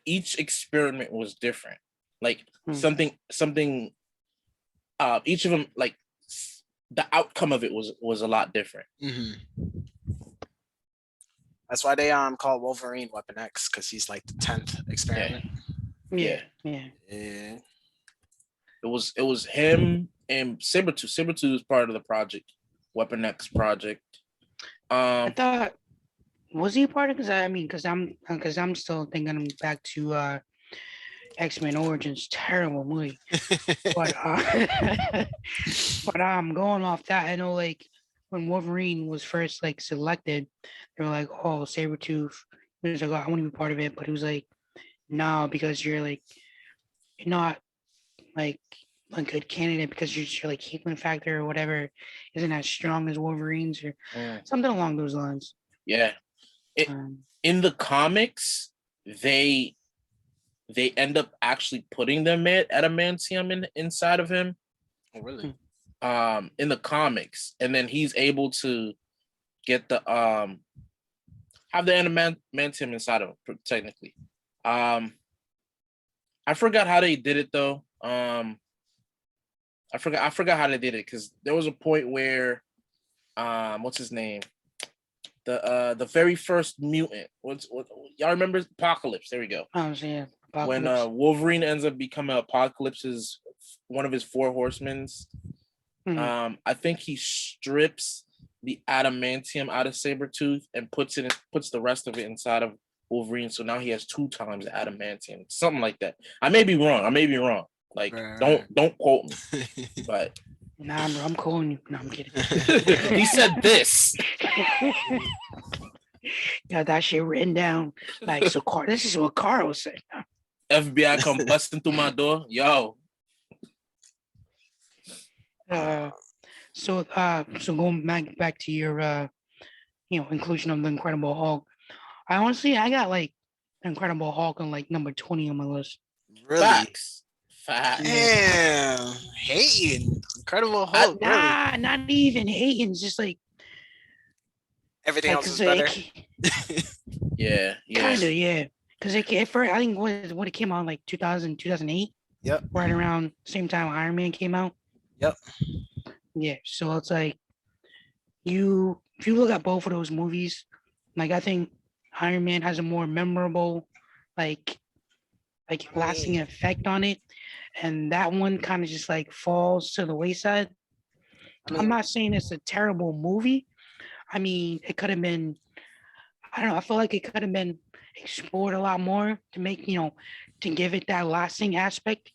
each experiment was different. Like something each of them, like the outcome of it was a lot different. That's why they call Wolverine Weapon X, because he's like the 10th experiment. Yeah. It was him and Sabretooth. Sabretooth was part of the project, Weapon X project. I thought, was he part of? Because I'm still thinking back to X-Men Origins, terrible movie. but going off that, I know like when Wolverine was first like selected, they were like, "Oh, Sabretooth." He was like, "Oh, I want to be part of it," but he was like, "No, because you're not like a good candidate because you're like Heatman factor or whatever isn't as strong as Wolverine's or something along those lines." Yeah, in the comics, they end up actually putting the adamantium inside of him. Oh, really? In the comics, and then he's able to get the have the adamantium inside of him technically. I forgot how they did it though. I forgot how they did it because there was a point where what's his name? The very first mutant. What y'all remember? Apocalypse. There we go. Oh, yeah. Apocalypse. When Wolverine ends up becoming Apocalypse's one of his four horsemen, I think he strips the adamantium out of Sabretooth and puts the rest of it inside of Wolverine. So now he has 2 times the adamantium. Something like that. I may be wrong. Like don't quote me. But nah, bro, I'm calling you. No, I'm kidding. He said this. Got that shit written down. Like, so this is what Carl said. FBI come busting through my door. Yo. So going back to your inclusion of the Incredible Hulk. I got like Incredible Hulk on like number 20 on my list. Really? Facts. Damn. Hating. Incredible Hulk. Really? Not even hating. It's just like everything else is better. Yeah. Kind of, yeah. Because at first, I think when it came out like 2000, 2008. Yep. Right around the same time Iron Man came out. Yep. Yeah. So it's like if you look at both of those movies, like I think Iron Man has a more memorable, like lasting effect on it, and that one kind of just like falls to the wayside. I'm not saying it's a terrible movie. I mean, it could have been. I don't know. I feel like it could have been explored a lot more to make to give it that lasting aspect.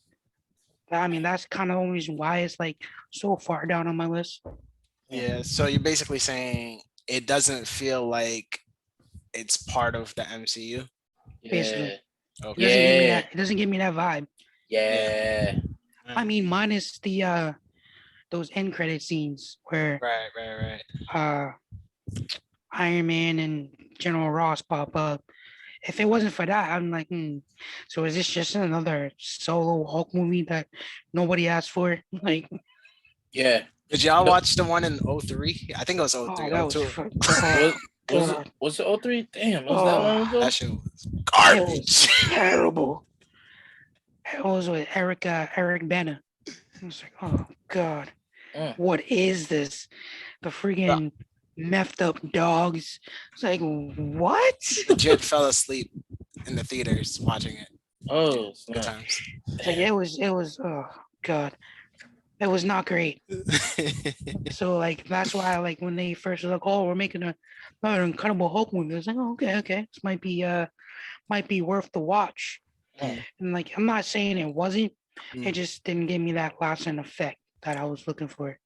But, I mean, that's kind of the only reason why it's like so far down on my list. Yeah. So you're basically saying it doesn't feel like it's part of the MCU. Basically. Okay. It doesn't give me that vibe. Yeah. I mean, minus the those end credit scenes where right. Iron Man and General Ross pop up. If it wasn't for that, I'm like, so is this just another solo Hulk movie that nobody asked for? Like, yeah. Did y'all watch the one in 03? I think it was 03. Oh, that was it 03? Damn, was that long ago? That shit was garbage. It was terrible. It was with Eric Bana. I was like, oh God, what is this? the freaking messed up dogs. It's like, what? Legit fell asleep in the theaters watching it. Oh, Good snap. times. It's like it was oh god. It was not great. So like that's why like when they first were like, oh, we're making another Incredible Hulk movie. I was like, oh, okay. This might be worth the watch. Mm. And like I'm not saying it wasn't, Mm. it just didn't give me that lasting effect that I was looking for.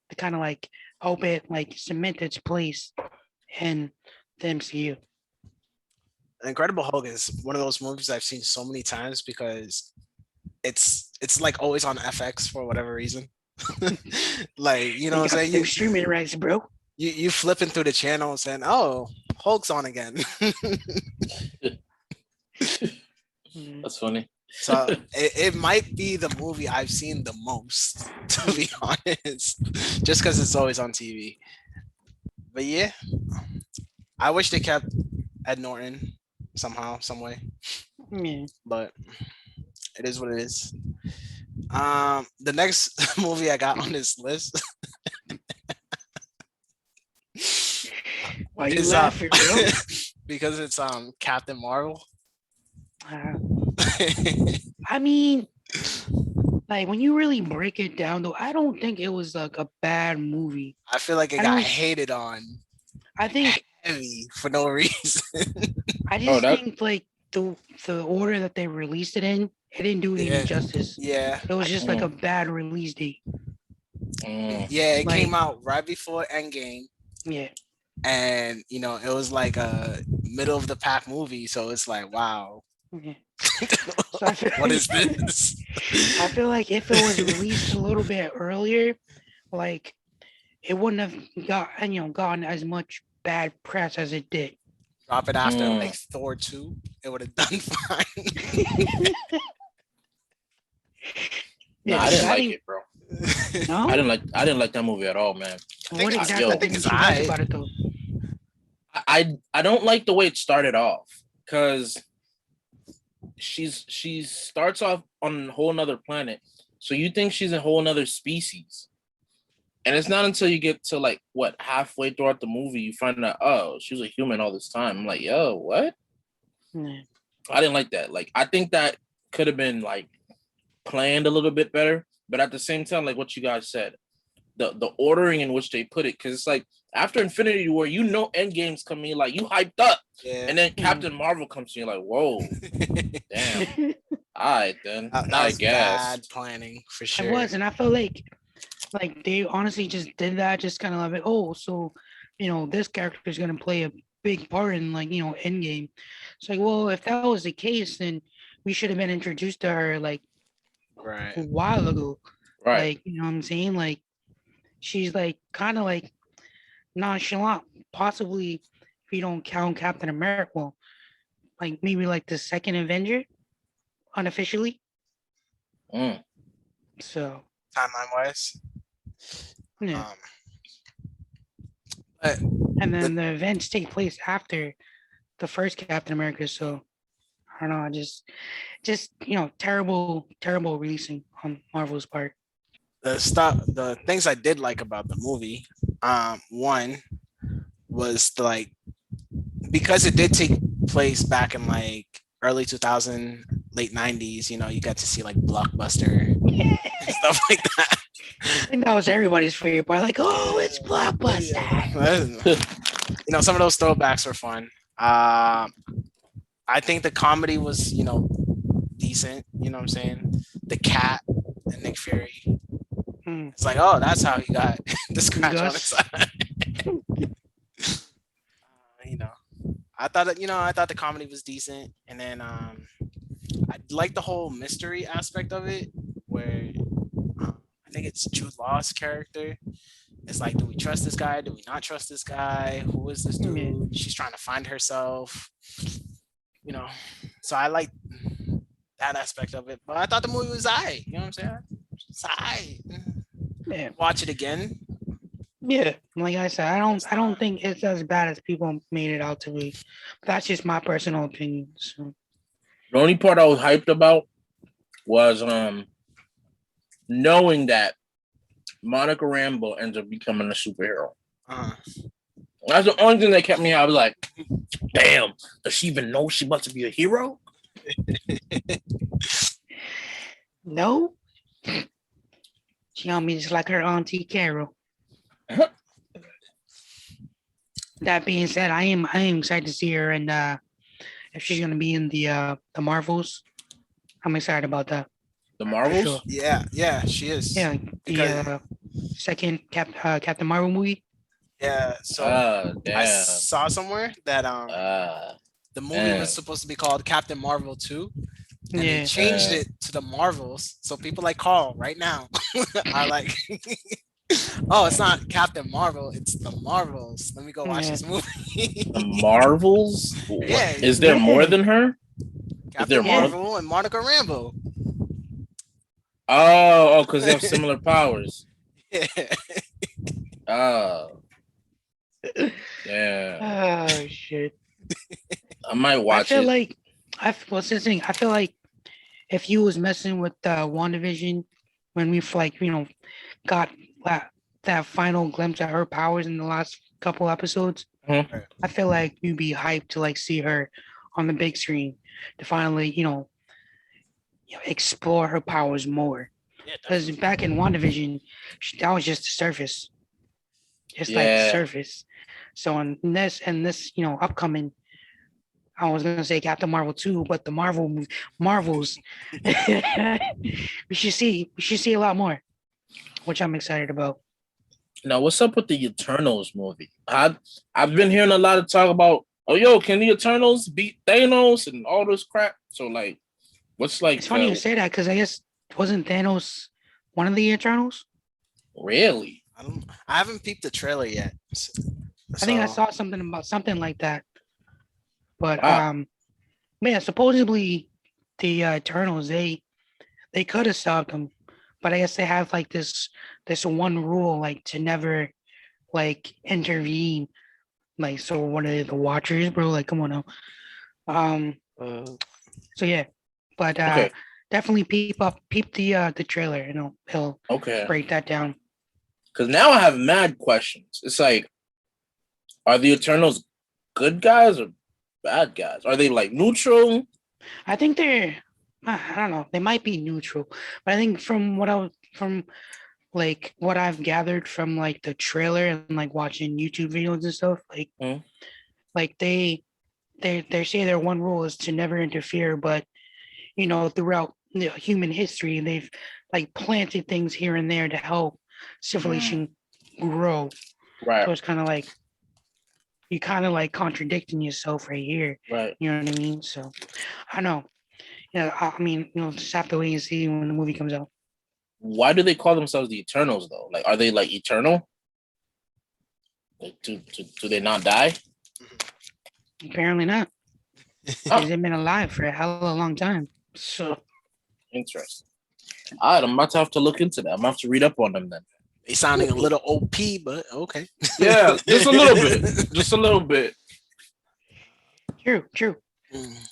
To kind of like hope it like cement its place in the MCU. Incredible Hulk is one of those movies I've seen so many times because it's like always on FX for whatever reason. Like, you know what I'm saying? You streaming rights, bro. You flipping through the channels and oh, Hulk's on again. That's funny. So it might be the movie I've seen the most, to be honest, just because it's always on TV. But yeah, I wish they kept Ed Norton somehow, some way. Yeah. But it is what it is. The next movie I got on this list Why you is laughing, bro? because it's Captain Marvel. I mean, like when you really break it down, though, I don't think it was like a bad movie. I feel like it I got don't- hated on I think heavy for no reason. I just that- think like the order that they released it in, it didn't do it Yeah. any justice. Yeah. It was just like a bad release date. Mm. Yeah, it Like- came out right before Endgame. Yeah. And you know, it was like a middle of the pack movie. So it's like, wow. Yeah. So I feel What like- is this? I feel like if it was released a little bit earlier, like it wouldn't have gotten as much bad press as it did. Drop it after Mm. like Thor 2, it would have done fine. Nah, I didn't like it, bro. No, I didn't like that movie at all, man. what I exactly think didn't it's you like aight. about it though? I don't like the way it started off because she starts off on a whole nother planet, so you think she's a whole nother species, and it's not until you get to like what halfway throughout the movie you find out, oh, she was a human all this time. I'm like, yo, what? Yeah. I didn't like that. Like, I think that could have been like planned a little bit better, but at the same time, like what you guys said, the ordering in which they put it, because it's like after Infinity War, you know, Endgame's coming, like you hyped up, Yeah. and then Captain Marvel comes to you, like, whoa, damn. All right, then. That I was guess. bad planning for sure. It was, and I felt like they honestly just did that, just kind of like, oh, so this character is gonna play a big part in like Endgame. It's like, well, if that was the case, then we should have been introduced to her like Right. a while ago. Right. Like, you know what I'm saying? Like, she's like kind of like nonchalant, possibly if you don't count Captain America. Well, like maybe like the second Avenger, unofficially. Mm. So Timeline wise. yeah, But and then the events take place after the first Captain America. So I don't know, just terrible releasing on Marvel's part. the things I did like about the movie, one was because it did take place back in like early 2000, late 90s, you got to see like Blockbuster and stuff like that. I think that was everybody's favorite part. Like, oh, it's Blockbuster. Some of those throwbacks were fun. I think the comedy was, decent. You know what I'm saying? The cat and Nick Fury. Hmm. It's like, oh, that's how he got the scratch on his Gus. side. I thought the comedy was decent, and then I like the whole mystery aspect of it, where I think it's Jude Law's character. It's like, do we trust this guy? Do we not trust this guy? Who is this dude? She's trying to find herself. So I like that aspect of it. But I thought the movie was aight. You know what I'm saying? It's aight. Yeah. Watch it again. Yeah, like I said, I don't think it's as bad as people made it out to be. That's just my personal opinion. So. The only part I was hyped about was knowing that Monica Rambeau ends up becoming a superhero. Uh-huh. That's the only thing that kept me out. I was like, damn, does she even know she about to be a hero? No. She on me just like her auntie Carol. That being said, I am excited to see her, and if she's gonna be in the Marvels, I'm excited about that. The For Marvels? sure. Yeah, she is. Yeah, Because- the second Captain Marvel movie. Yeah, so I Damn. saw somewhere that the movie damn. was supposed to be called Captain Marvel 2, and they Yeah, changed it to the Marvels. So people like Carl right now are like, oh, it's not Captain Marvel, it's the Marvels. Let me go watch Yeah. this movie. The Marvels? Yeah. Is there Yeah. more than her? Captain more? Marvel and Monica Rambeau. Oh, because they have similar powers. Yeah. Oh. Yeah. Oh shit! I might watch I feel it. like I feel like if you was messing with WandaVision when we've got that final glimpse of her powers in the last couple episodes, Mhm. I feel like you'd be hyped to like see her on the big screen to finally explore her powers more. Because back in WandaVision, that was just the surface, just like the Yeah. surface. So in this upcoming, I was gonna say Captain Marvel 2, but the Marvels, we should see a lot more, which I'm excited about. Now, what's up with the Eternals movie? I've been hearing a lot of talk about, oh, yo, can the Eternals beat Thanos and all this crap? So, like, what's like? It's funny you say that because I guess wasn't Thanos one of the Eternals? Really? I haven't peeped the trailer yet. I think I So- saw something about something like that. But Wow. yeah, supposedly the Eternals they could have stopped them, but I guess they have like this one rule like to never like intervene. Like, so what are they, the Watchers, bro? Like, come on now. So yeah, but Okay. definitely peep the trailer. He'll Okay. break that down. Because now I have mad questions. It's like, are the Eternals good guys or bad guys? Are they like neutral? I think they're, I don't know, they might be neutral, but I think from what I've gathered from like the trailer and like watching YouTube videos and stuff, like they say their one rule is to never interfere, but throughout human history, they've like planted things here and there to help civilization grow. Right. So it's kind of like you kind of like contradicting yourself right here. Right. You know what I mean? So I know. Yeah, I mean, just have to wait and see when the movie comes out. Why do they call themselves the Eternals though? Like, are they like eternal? Like, do they not die? Apparently not. Because they've been alive for a hell of a long time. So Interesting. All right, I'm about to have to look into that. I'm gonna have to read up on them then. They sounding a little OP, but okay. Yeah, just a little bit. Just a little bit. true. Mm.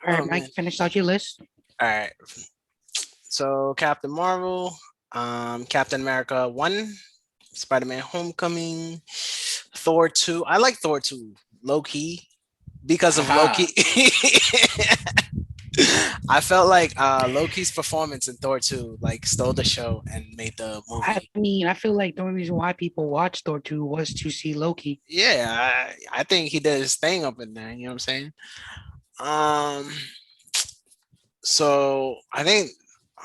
All right, Oh, Mike, man. finish out your list. All right. So Captain Marvel, Captain America 1, Spider-Man Homecoming, Thor 2. I like Thor 2, low key, because of Aha. Loki. I felt like Loki's performance in Thor 2 like stole the show and made the movie. I mean, I feel like the only reason why people watched Thor 2 was to see Loki. Yeah, I think he did his thing up in there. You know what I'm saying? So I think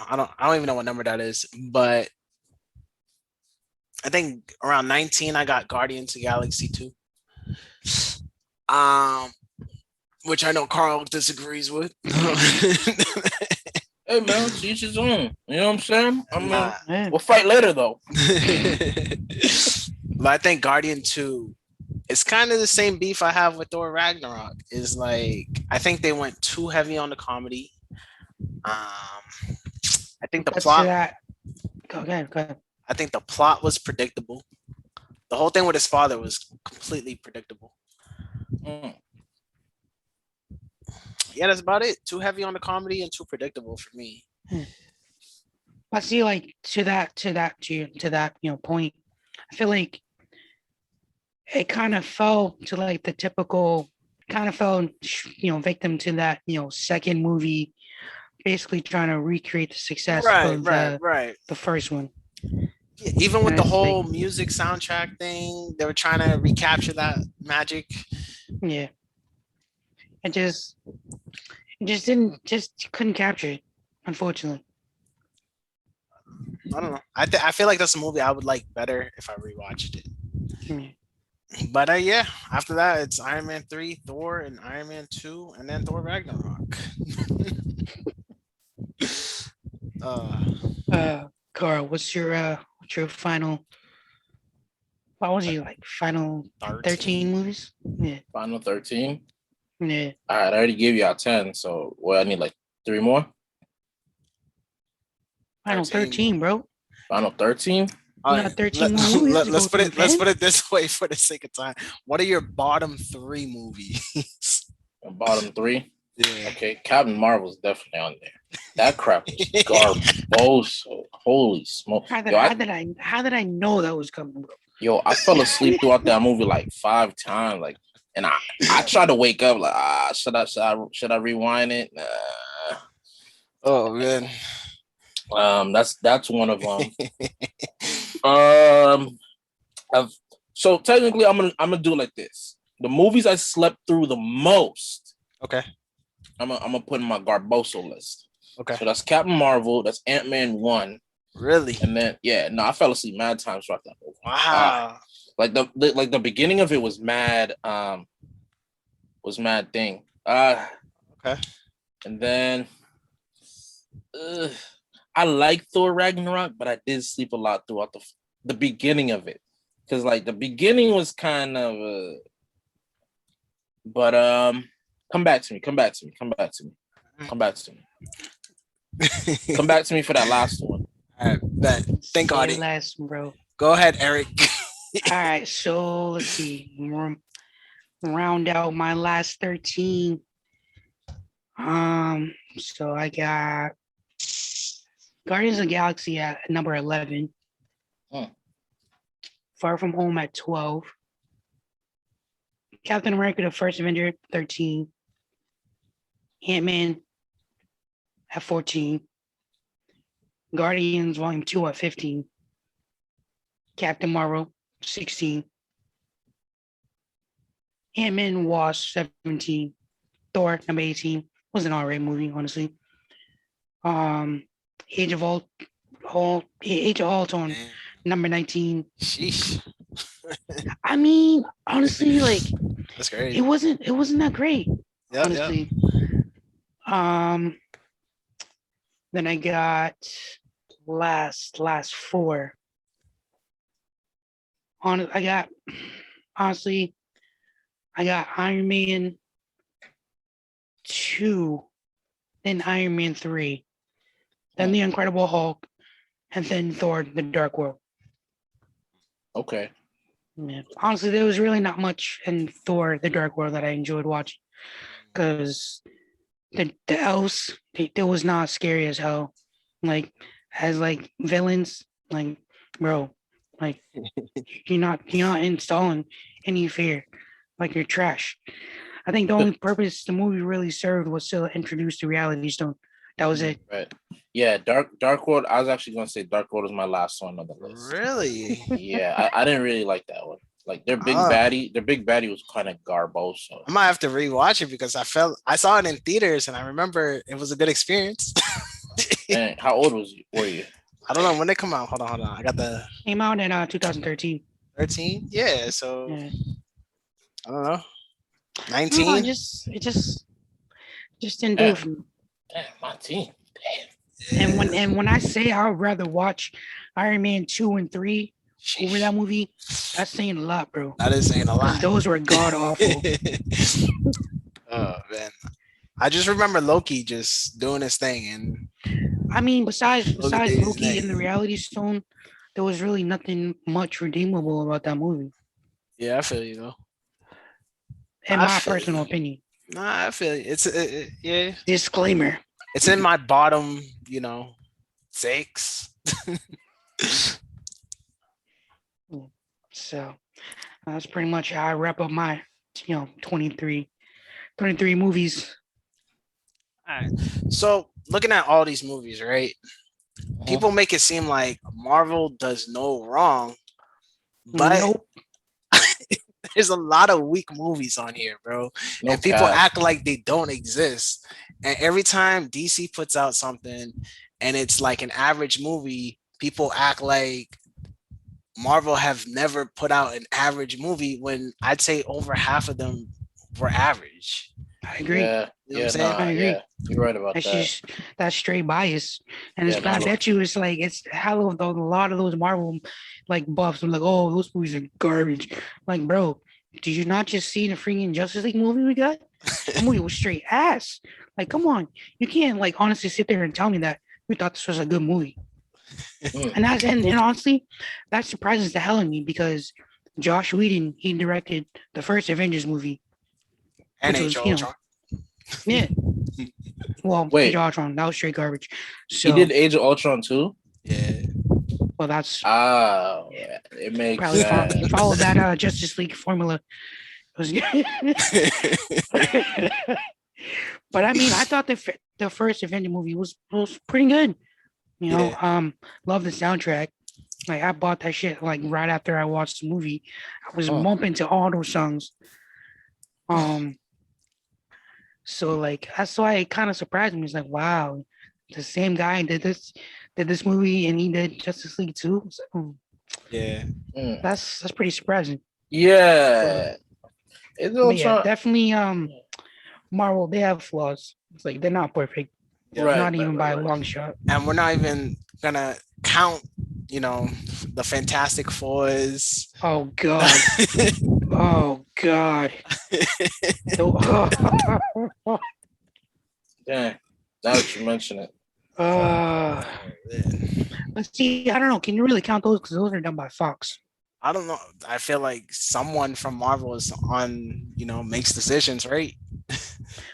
I don't even know what number that is, but I think around 19 I got Guardians of the Galaxy 2. Which I know Carl disagrees with. Hey man, to each his own. You know what I'm saying? Nah. Yeah. We'll fight later though. But I think Guardian 2 it's kind of the same beef I have with Thor Ragnarok. Is like I think they went too heavy on the comedy. I think the Let's plot do that. Go ahead. I think the plot was predictable. The whole thing with his father was completely predictable. Mm. Yeah, that's about it. Too heavy on the comedy and too predictable for me. I see, like to that point. I feel like it kind of fell to like the typical, kind of fell victim to that second movie, basically trying to recreate the success of Right. the first one. Yeah, even with And the it's whole like, music soundtrack thing, they were trying to recapture that magic. yeah, it just couldn't capture it, unfortunately. I don't know. I feel like that's a movie I would like better if I rewatched it. Yeah. But yeah, after that it's Iron Man 3, Thor, and Iron Man 2, and then Thor Ragnarok. uh, Carl, what's your final? What was you like? Final 13 movies? Yeah, Final 13. yeah. All right, I already gave you out 10. So I need like 3 more. Final 13, bro. Final 13. all You right, got 13 more movies to let's go put through, it let's fam. put it this way for the sake of time. What are your bottom 3 movies? Bottom 3. Yeah. Okay, Captain Marvel's definitely on there. That crap was garboso. Holy smoke! How did I know that was coming, bro? Yo, I fell asleep throughout that movie like 5 times. Like, and I tried to wake up. Like, should I rewind it? Oh man. That's one of them. So technically, I'm gonna do it like this. The movies I slept through the most. Okay. I'm gonna put in my garboso list. Okay. So that's Captain Marvel. That's Ant-Man 1. Really? And then I fell asleep mad times throughout that movie. Wow. Like the beginning of it was mad thing. Okay. And then I like Thor Ragnarok, but I did sleep a lot throughout the beginning of it. Because like the beginning was kind of but come back to me for that last one. All right, thank God. Last one, bro. Go ahead, Eric. All right, so let's see. Round out my last 13. So I got Guardians of the Galaxy at number 11. Far From Home at 12. Captain America: The First Avenger, 13. Ant-Man at 14. Guardians Volume 2 at 15. Captain Marvel, 16. Ant-Man Wasp, 17. Thor, number 18. Was an alright movie, honestly. Age of Ultron, number 19. Sheesh. I mean, honestly, like that's great. It wasn't that great, honestly. Yep. Then I got last 4. I got Iron Man 2, then Iron Man 3, then The Incredible Hulk, and then Thor: The Dark World. Okay. Yeah. Honestly, there was really not much in Thor: The Dark World that I enjoyed watching, because the elves, they was not scary as hell. Like, as like villains, like, bro, like you're not installing any fear. Like, you're trash. I think the only purpose the movie really served was to introduce the Reality Stone. That was it. Right. Yeah, Dark World. I was actually gonna say Dark World is my last one on the list. Really? Yeah, I didn't really like that one. Like their big baddie was kind of garboso. I might have to rewatch it because I saw it in theaters and I remember it was a good experience. Man, how old were you? I don't know when they come out. Hold on. I got the came out in 2013. 13? Yeah, so Yeah. I don't know. 19? No, it just didn't do it for me. Damn, 19. Damn. And when I say I would rather watch Iron Man 2 and 3 over that movie, that's saying a lot, bro. That is saying a lot. Those were god awful. Oh man. I just remember Loki just doing his thing, and I mean, besides Dave's Loki name. and the Reality Stone, there was really nothing much redeemable about that movie. Yeah, I feel you though. In my personal opinion. Nah, I feel you. It's yeah. Disclaimer. It's in my bottom, 6. So that's pretty much how I wrap up my 23 movies. All right. So looking at all these movies, right? People make it seem like Marvel does no wrong, but Nope. there's a lot of weak movies on here, bro. No And people cap. act like they don't exist. And every time DC puts out something and it's like an average movie, people act like Marvel have never put out an average movie when I'd say over half of them were average. I agree. Yeah, You know what I'm saying? I agree. yeah, you're right about That's that. just that's straight bias, and Yeah, it's I no. bet you it's like it's hell of a lot of those Marvel like buffs are like, oh, those movies are garbage. Like, bro, did you not just see the freaking Justice League movie we got? The movie was straight ass. Like, come on, you can't like honestly sit there and tell me that we thought this was a good movie. And that's and honestly, that surprises the hell out of me because Josh Whedon he directed the first Avengers movie, And which Age was of Ultron. yeah. Well, Wait. Age of Ultron, that was straight garbage. So, He did Age of Ultron too. Yeah. well, that's Ah, Yeah. it makes probably sense. he followed that Justice League formula. It was but I mean, I thought the first Avenger movie was pretty good. Love the soundtrack. Like I bought that shit like right after I watched the movie. I was bumping to all those songs. So like that's why it kind of surprised me. It's like, wow, the same guy did this movie and he did Justice League too. So, Yeah. that's pretty surprising. Yeah. Age of But yeah, Ultron. definitely Marvel, they have flaws. It's like they're not perfect. Right, Not even by a long shot. And we're not even gonna count, the Fantastic Fours. Oh god. Oh god. Yeah. Now that you mention it. Let's see. I don't know. Can you really count those? Because those are done by Fox. I don't know. I feel like someone from Marvel is on, makes decisions, right?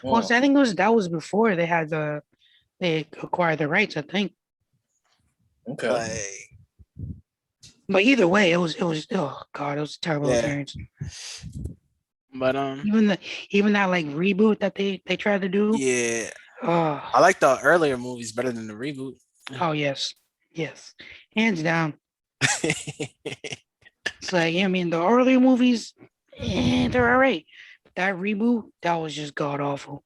Well, so I think that was before they had they acquired the rights, I think. Okay. But either way, it was oh god, it was a terrible experience. But even that like reboot that they tried to do. Yeah. Oh. I like the earlier movies better than the reboot. Oh yes, hands down. It's like I mean the earlier movies, they're all right. But that reboot, that was just god awful.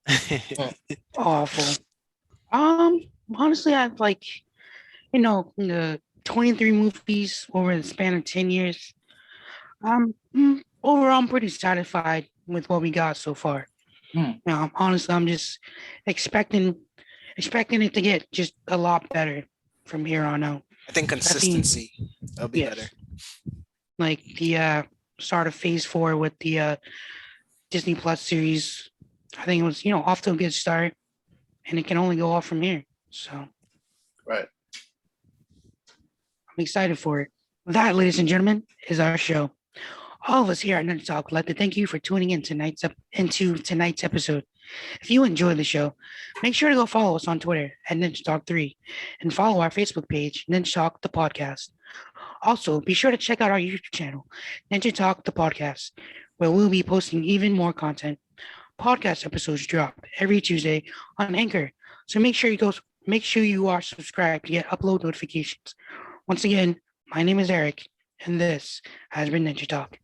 Awful. Honestly, I've like, the 23 movies over the span of 10 years. Overall, I'm pretty satisfied with what we got so far. Now, honestly, I'm just expecting it to get just a lot better from here on out. I think consistency will be better. Like the start of Phase 4 with the Disney Plus series, I think it was off to a good start, and it can only go off from here. So, right. I'm excited for it. That, ladies and gentlemen, is our show. All of us here at Nerd Talk would like to thank you for tuning in into tonight's episode. If you enjoyed the show, make sure to go follow us on Twitter at Ninja Talk 3 and follow our Facebook page, Ninja Talk the Podcast. Also, be sure to check out our YouTube channel, Ninja Talk the Podcast, where we'll be posting even more content. Podcast episodes drop every Tuesday on Anchor, so make sure you are subscribed to get upload notifications. Once again, my name is Eric, and this has been Ninja Talk.